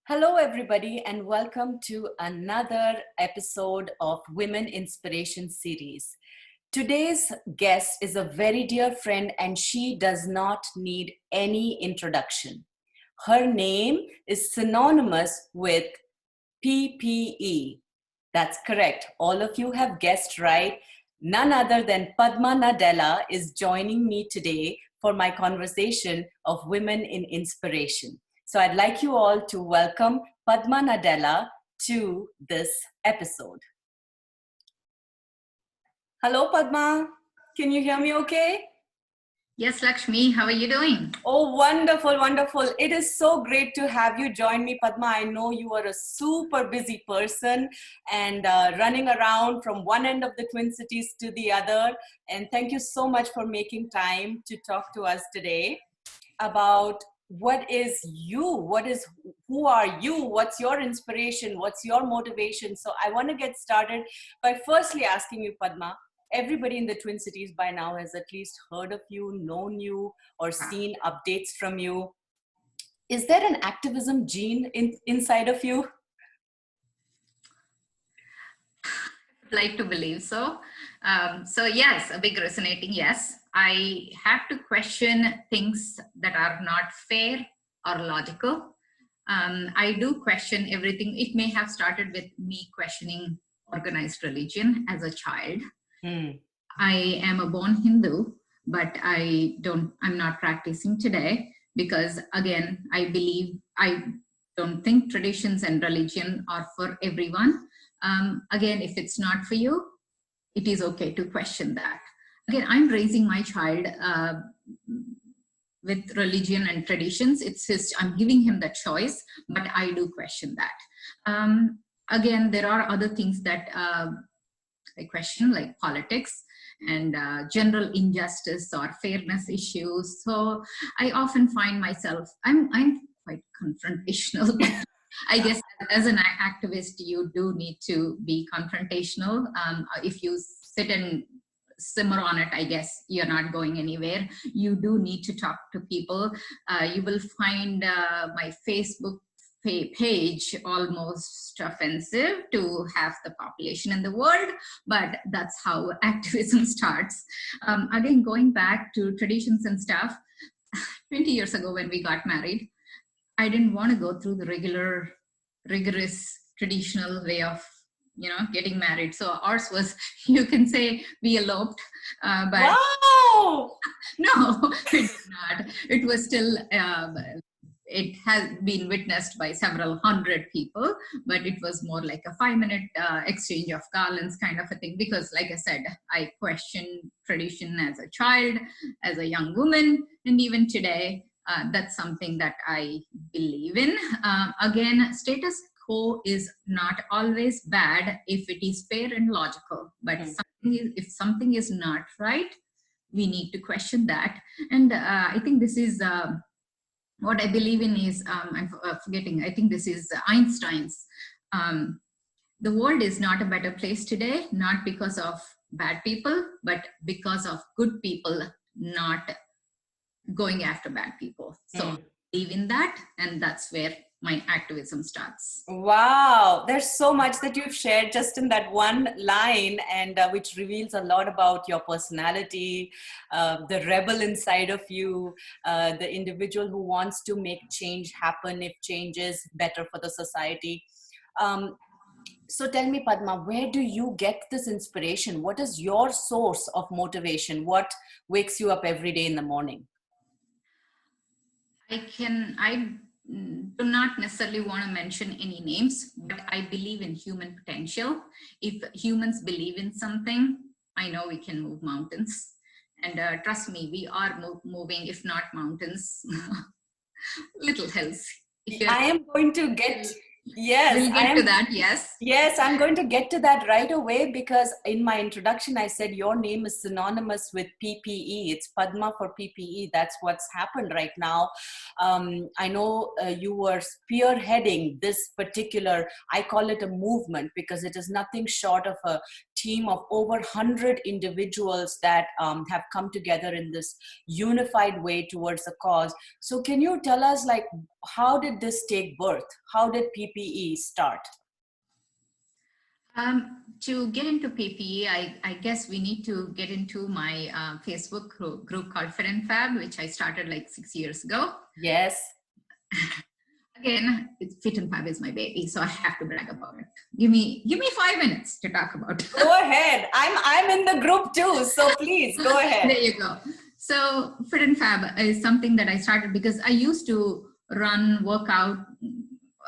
Hello, everybody, and welcome to another episode of Women Inspiration Series. Today's guest is a very dear friend, and she does not need any introduction. Her name is synonymous with PPE. That's correct. All of you have guessed right. None other than Padma Nadella is joining me today for my conversation of Women in Inspiration. So I'd like you all to welcome Padma Nadella to this episode. Hello, Padma. Can you hear me okay? Yes, Lakshmi, how are you doing? Oh, wonderful, wonderful. It is so great to have you join me, Padma. I know you are a super busy person and running around from one end of the Twin Cities to the other. And thank you so much for making time to talk to us today about who are you, what's your inspiration, what's your motivation. So I want to get started by firstly asking you, Padma, everybody in the Twin Cities by now has at least heard of you, known you, or seen updates from you. Is there an activism gene inside of you? I'd like to believe so. So yes, a big resonating yes. I have to question things that are not fair or logical. I do question everything. It may have started with me questioning organized religion as a child. I am a born Hindu, but I'm not practicing today because again, I don't think traditions and religion are for everyone. Again, if it's not for you, it is okay to question that. Again, I'm raising my child with religion and traditions. I'm giving him the choice, but I do question that. Again, there are other things that I question, like politics and general injustice or fairness issues. So I often find myself, I'm quite confrontational. I guess as an activist, you do need to be confrontational. If you sit and simmer on it, I guess you're not going anywhere. You do need to talk to people. You will find my Facebook page almost offensive to half the population in the world, but that's how activism starts. Again, going back to traditions and stuff, 20 years ago when we got married, I didn't want to go through the rigorous traditional way of getting married. So ours was, you can say, we eloped, but wow! No, it did not. It was still it has been witnessed by several hundred people, but it was more like a 5-minute exchange of garlands kind of a thing, because like I said, I questioned tradition as a child, as a young woman, and even today, that's something that I believe in. Again, status quo is not always bad if it is fair and logical, but if something is not right, we need to question that. And I think this is what I believe in is, I'm forgetting, I think this is Einstein's. The world is not a better place today, not because of bad people, but because of good people not going after bad people. So I believe in that, and that's where my activism starts. Wow, there's so much that you've shared just in that one line, and which reveals a lot about your personality, the rebel inside of you, the individual who wants to make change happen if change is better for the society. So tell me, Padma, where do you get this inspiration? What is your source of motivation? What wakes you up every day in the morning? I do not necessarily want to mention any names, but I believe in human potential. If humans believe in something, I know we can move mountains. And trust me, we are moving, if not mountains, little hills. I am going to get Yes, We'll I get to am. that. Yes. Yes, I'm going to get to that right away because in my introduction, I said your name is synonymous with PPE. It's Padma for PPE. That's what's happened right now. I know you were spearheading this particular, I call it a movement because it is nothing short of a team of over 100 individuals that have come together in this unified way towards a cause. So can you tell us, like, how did this take birth? How did PPE start? To get into PPE, I guess we need to get into my Facebook group called Fit and Fab, which I started like 6 years ago. Yes. Again, Fit and Fab is my baby, so I have to brag about it. Give me 5 minutes to talk about it. Go ahead. I'm in the group too, so please go ahead. There you go. So Fit and Fab is something that I started because I used to run, work out,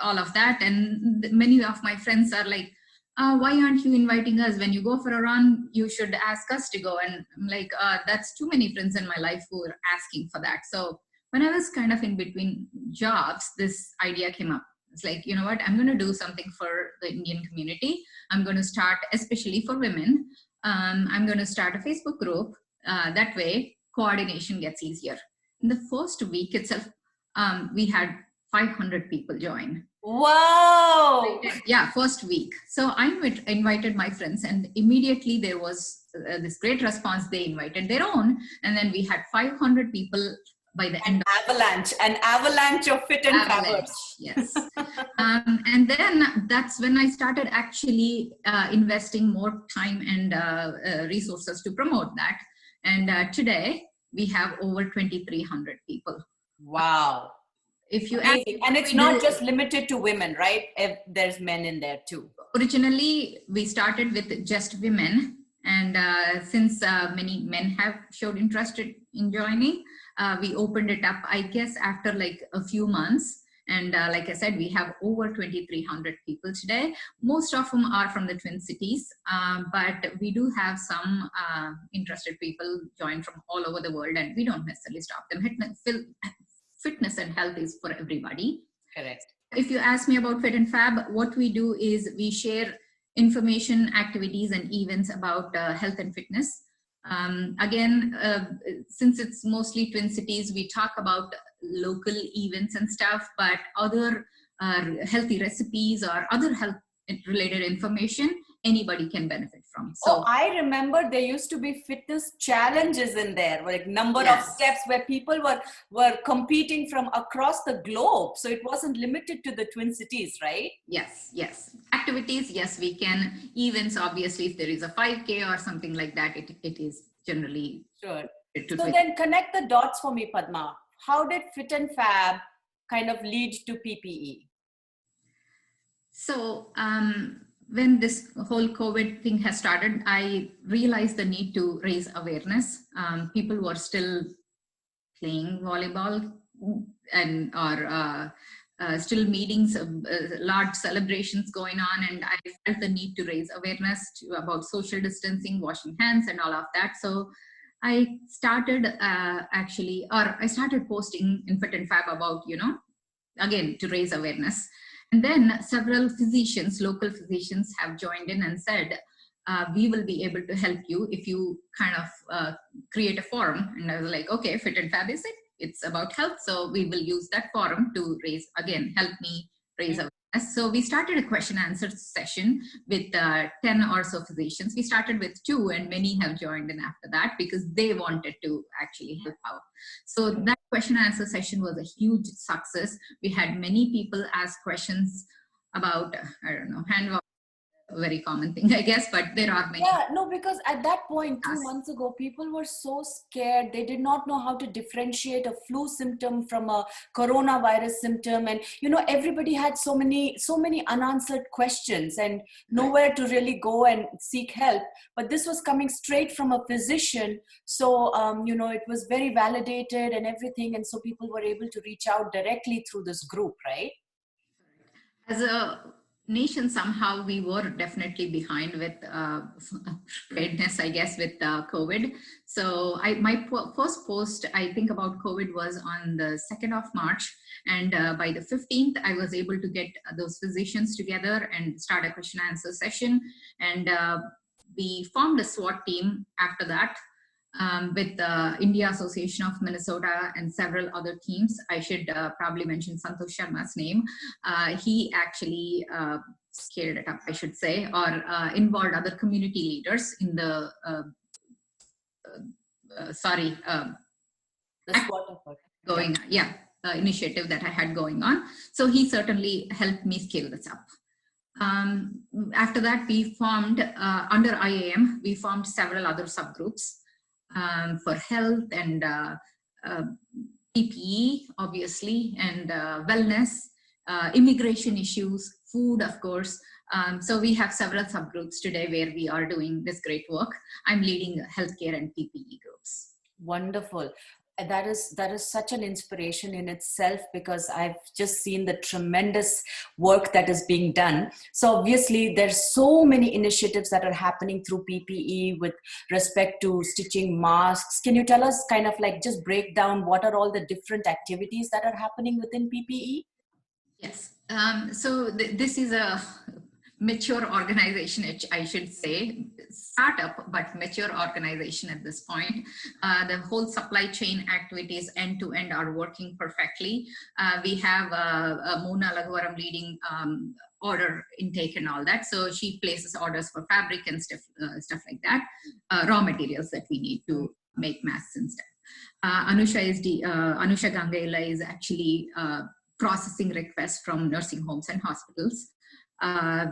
all of that, and many of my friends are like, why aren't you inviting us? When you go for a run, you should ask us to go. And I'm like, that's too many friends in my life who are asking for that. So when I was kind of in between jobs, this idea came up. It's like, you know what, I'm going to do something for the Indian community. I'm going to start, especially for women, I'm going to start a Facebook group. That way, coordination gets easier. In the first week itself, we had 500 people join. Wow. Yeah, first week. So I invited my friends, and immediately there was this great response. They invited their own, and then we had 500 people by the end. An avalanche of Fit and Fabbers. Yes. And then that's when I started actually investing more time and resources to promote that. And today we have over 2,300 people. Wow. If you and it's not just limited to women, right? If there's men in there too. Originally, we started with just women, and since many men have showed interest in joining, we opened it up, I guess, after like a few months. And like I said, we have over 2,300 people today. Most of them are from the Twin Cities, but we do have some interested people join from all over the world, and we don't necessarily stop them. Fitness and health is for everybody. Correct. If you ask me about Fit and Fab, what we do is we share information, activities, and events about health and fitness. Since it's mostly Twin Cities, we talk about local events and stuff, but other healthy recipes or other health related information, anybody can benefit from. So I remember there used to be fitness challenges in there, like number of steps where people were competing from across the globe. So it wasn't limited to the Twin Cities, right? Yes. Activities, yes, we can. Events, obviously, if there is a 5K or something like that, it is generally sure. So then connect the dots for me, Padma. How did Fit and Fab kind of lead to PPE? So when this whole COVID thing has started, I realized the need to raise awareness. People were still playing volleyball or still meetings, large celebrations going on, and I felt the need to raise awareness about social distancing, washing hands, and all of that. So I started I started posting in Fit and Fab about, again, to raise awareness. And then several physicians, local physicians, have joined in and said, we will be able to help you if you kind of create a forum. And I was like, okay, Fit and Fab is it? It's about health. So we will use that forum to help me raise awareness. So we started a question answer session with 10 or so physicians. We started with 2, and many have joined in after that because they wanted to actually help out. So that question answer session was a huge success. We had many people ask questions about, hand wash, a very common thing, I guess, but there are many. Yeah, no, because at that point, 2 months ago, people were so scared. They did not know how to differentiate a flu symptom from a coronavirus symptom. And, everybody had so many unanswered questions and nowhere to really go and seek help. But this was coming straight from a physician. So, it was very validated and everything. And so people were able to reach out directly through this group, right? nation, somehow we were definitely behind with preparedness, I guess, with COVID. So my first post, I think, about COVID was on the 2nd of March. And by the 15th, I was able to get those physicians together and start a question and answer session. And we formed a SWAT team after that, with the India Association of Minnesota and several other teams. I should probably mention Santosh Sharma's name. He actually scaled it up, I should say, or involved other community leaders in the, The SWOT effort. Initiative that I had going on. So he certainly helped me scale this up. After that, we formed, under IAM, we formed several other subgroups for health and PPE, obviously, and wellness, immigration issues, food, of course. So we have several subgroups today where we are doing this great work. I'm leading healthcare and PPE groups. Wonderful. That is such an inspiration in itself, because I've just seen the tremendous work that is being done. So obviously there's so many initiatives that are happening through PPE with respect to stitching masks. Can you tell us, kind of like, just break down what are all the different activities that are happening within PPE? Yes. So this is a mature organization, I should say, startup, but mature organization at this point. The whole supply chain activities end to end are working perfectly. We have Mona Laghuvaram leading order intake and all that. So she places orders for fabric and stuff like that, raw materials that we need to make masks and stuff. Anusha Gangaila is actually processing requests from nursing homes and hospitals.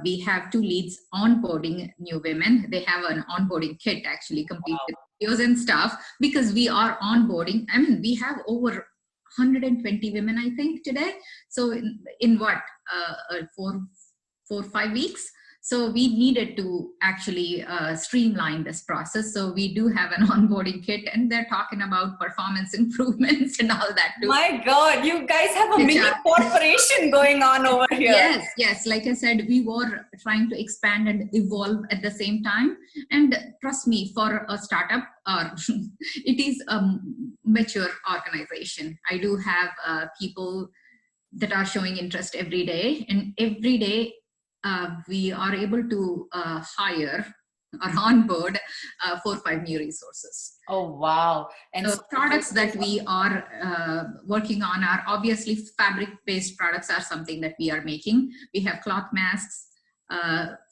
We have 2 leads onboarding new women. They have an onboarding kit actually complete with videos and stuff, because we are onboarding. I mean, we have over 120 women, I think, today. So in what, 4 or 5 weeks? So we needed to actually streamline this process. So we do have an onboarding kit, and they're talking about performance improvements and all that too. My God, you guys have a mini corporation going on over here. Yes. Like I said, we were trying to expand and evolve at the same time. And trust me, for a startup, it is a mature organization. I do have people that are showing interest every day, and every day we are able to hire or onboard 4 or 5 new resources. Oh, wow. And the products that we are working on are obviously fabric-based products are something that we are making. We have cloth masks,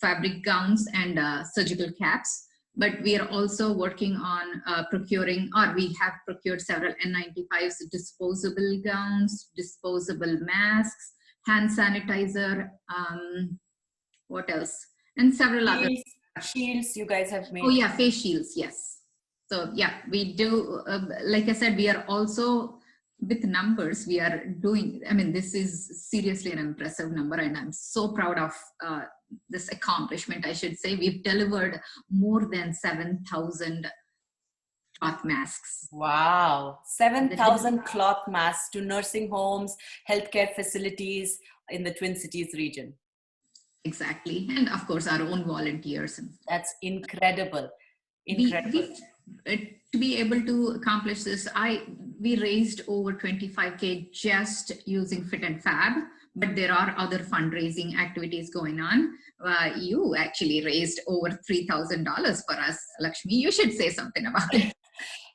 fabric gowns, and surgical caps. But we are also working on procuring, or we have procured several N95s, disposable gowns, disposable masks, hand sanitizer, what else? And several other shields you guys have made. Oh yeah, face shields, yes. So yeah, we do, like I said, we are also, with numbers, we are doing, I mean, this is seriously an impressive number, and I'm so proud of this accomplishment, I should say. We've delivered more than 7,000 cloth masks. Wow, 7,000 cloth masks to nursing homes, healthcare facilities in the Twin Cities region. Exactly. And of course, our own volunteers. That's incredible. To be able to accomplish this, we raised over 25K just using Fit and Fab, but there are other fundraising activities going on. You actually raised over $3,000 for us, Lakshmi. You should say something about it.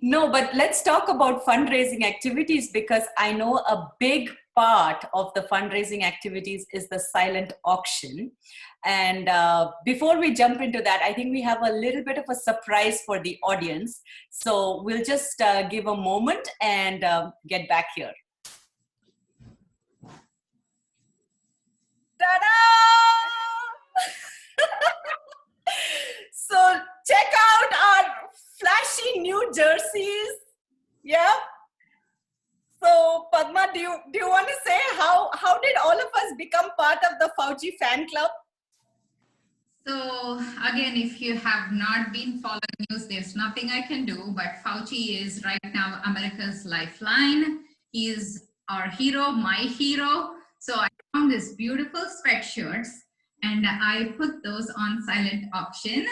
No, but let's talk about fundraising activities, because I know a big part of the fundraising activities is the silent auction. And before we jump into that, I think we have a little bit of a surprise for the audience. So we'll just give a moment and get back here. Ta-da! So check out our flashy new jerseys. Yeah. So Padma, do you want to say how did all of us become part of the Fauci fan club? So again, if you have not been following news, there's nothing I can do, but Fauci is right now America's lifeline. He is our hero, my hero. So I found these beautiful sweatshirts, And I put those on silent auction.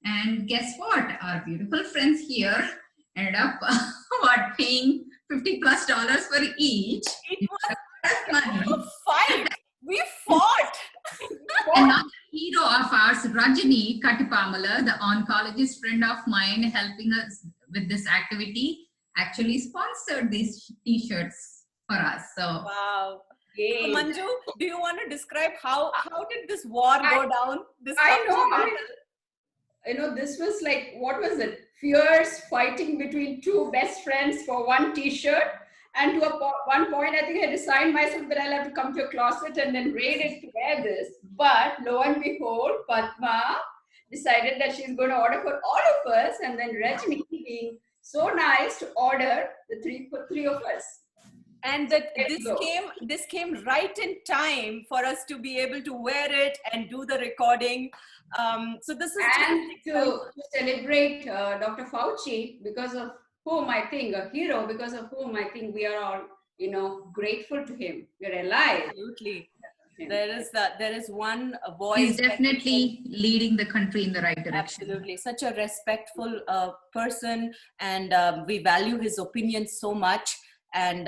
And guess what? Our beautiful friends here ended up what, paying $50+ for each. It was Money. a fight. We fought. And now the hero of ours, Rajani Kattipamala, the oncologist friend of mine helping us with this activity, actually sponsored these t-shirts for us. So Wow. Yay. So Manju, do you want to describe how did this war go down? This I know. PUBG I battle? mean, you know, this was like, what was it? Fierce fighting between two best friends for one T-shirt. And to one point, I think I resigned myself that I'll have to come to a closet and then raid it to wear this. But lo and behold, Padma decided that she's going to order for all of us, and then Rajni being so nice to order the three of us. And that There you go. this came right in time for us to be able to wear it and do the recording. So this is And to celebrate Dr. Fauci, because of whom I think, a hero, because of whom I think we are all, you know, grateful to him. We're alive. absolutely. There is one voice. he's definitely leading the country in the right direction. Absolutely, such a respectful person, and we value his opinion so much. And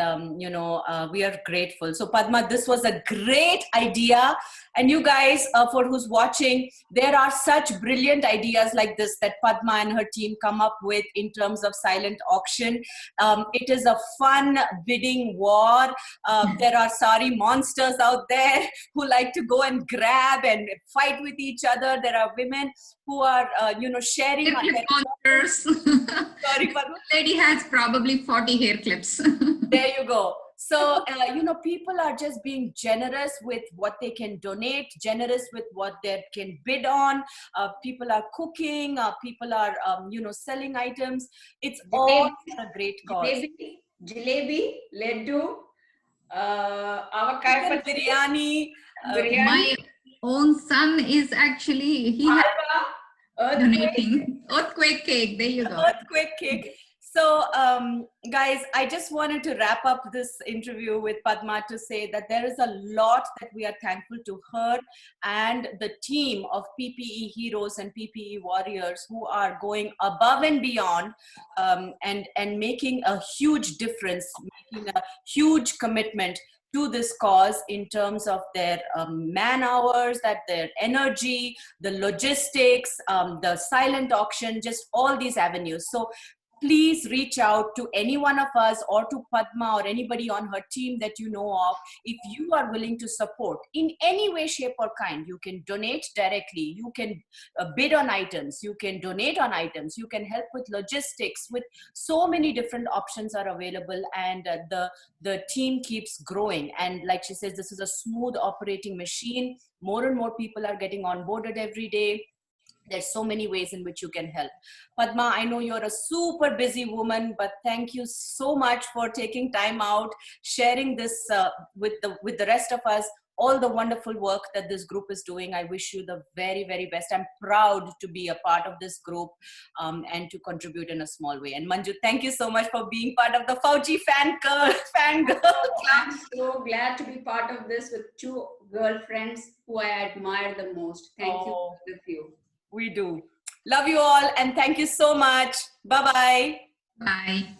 we are grateful. So Padma, this was a great idea, and you guys, for who's watching, there are such brilliant ideas like this that Padma and her team come up with in terms of silent auction. It is a fun bidding war. There are sari monsters out there who like to go and grab and fight with each other. There are women who are sharing. Hair clip monsters. Sorry, Padma. Lady has probably 40 hair clips. There you go. So, people are just being generous with what they can donate, generous with what they can bid on. People are cooking, people are, selling items. It's all a great cause. Jalebi, laddu, Chicken biryani. biryani, My own son is actually, he is donating earthquake cake. There you go. Earthquake cake. So, guys, I just wanted to wrap up this interview with Padma to say that there is a lot that we are thankful to her and the team of PPE heroes and PPE warriors who are going above and beyond and making a huge difference, making a huge commitment to this cause in terms of their man hours, their energy, the logistics, the silent auction, just all these avenues. So please reach out to any one of us or to Padma or anybody on her team that you know of. If you are willing to support in any way, shape or kind, you can donate directly. You can bid on items. You can donate on items. You can help with logistics. With so many different options are available, and the team keeps growing. And like she says, this is a smooth operating machine. More and more people are getting onboarded every day. There's so many ways in which you can help. Padma, I know you're a super busy woman, but thank you so much for taking time out, sharing this with the rest of us, all the wonderful work that this group is doing. I wish you the very, very best. I'm proud to be a part of this group and to contribute in a small way. And Manju, thank you so much for being part of the Fauci fan girl club. I'm so glad to be part of this with two girlfriends who I admire the most. Thank you, both of you. We do. Love you all, and thank you so much. Bye-bye. Bye.